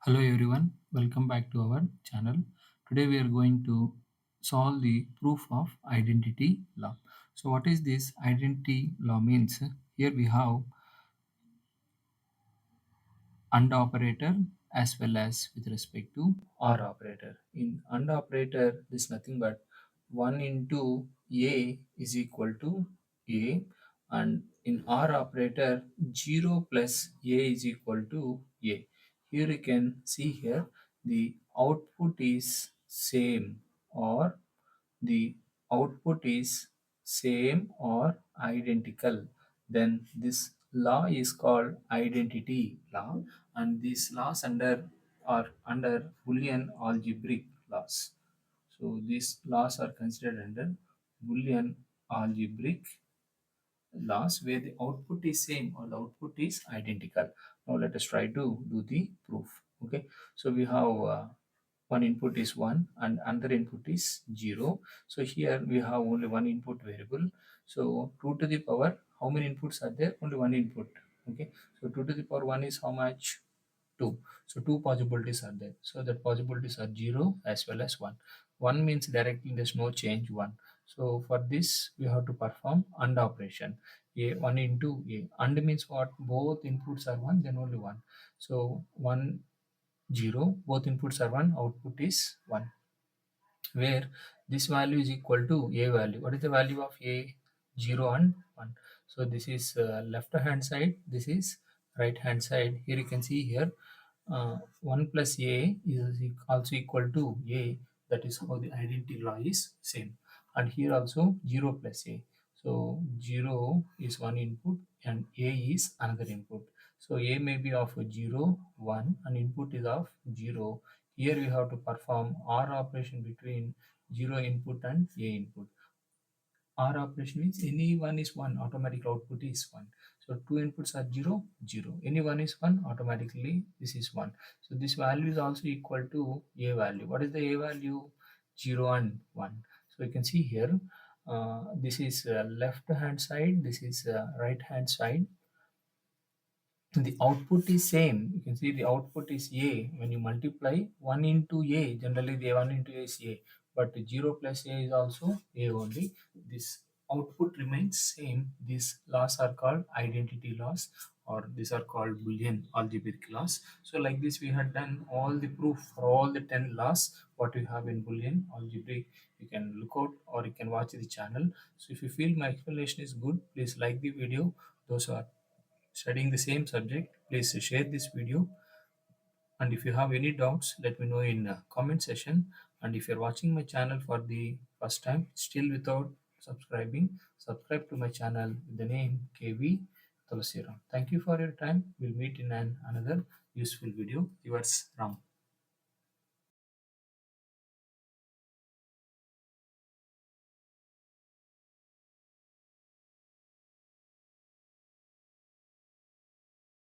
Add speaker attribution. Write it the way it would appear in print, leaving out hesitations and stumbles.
Speaker 1: Hello everyone, welcome back to our channel. Today we are going to solve the proof of identity law. So what is this identity law means? Here we have AND operator as well as with respect to OR operator. In AND operator, this is nothing but 1 into A is equal to A, and in OR operator 0 plus A is equal to A. Here you can see here the output is same, or the output is same or identical, then this law is called identity law, and these laws are under Boolean algebraic laws. So these laws are considered under Boolean algebraic laws where the output is same or the output is identical. Now let us try to do the proof. Okay, so we have one input is 1 and another input is 0. So here we have only one input variable. So 2 to the power, how many inputs are there? Only one input. Okay, so 2 to the power 1 is how much? 2. So two possibilities are there. So that possibilities are 0 as well as 1. 1 means directly there's no change 1. So for this we have to perform AND operation. A 1 into A. AND means what? Both inputs are 1, then only 1. So 1 0, both inputs are 1, output is 1, where this value is equal to A value. What is the value of A? 0 and 1. So this is left hand side, this is right hand side. Here you can see here 1 plus A is also equal to A. That is how the identity law is same. And here also 0 plus A. So 0 is one input and A is another input. So A may be of 0, 1 and input is of 0. Here we have to perform OR operation between 0 input and A input. OR operation means any one is 1, automatic output is 1. So two inputs are 0, 0. Any one is 1, automatically this is 1. So this value is also equal to A value. What is the A value? 0 and 1. So you can see here, this is left hand side, this is right hand side. The output is same. You can see the output is A. When you multiply 1 into A, generally the 1 into A is A, but 0 plus A is also A only. This output remains same. These laws are called identity laws, or these are called Boolean algebraic laws. So like this we had done all the proof for all the 10 laws what we have in Boolean algebraic. You can look out or you can watch the channel. So if you feel my explanation is good, please like the video. Those who are studying the same subject, please share this video, and if you have any doubts let me know in comment section. And if you're watching my channel for the first time still without subscribing, subscribe to my channel with the name kvthulasi. Thank you for your time. We'll meet in another useful video. Yours Ram.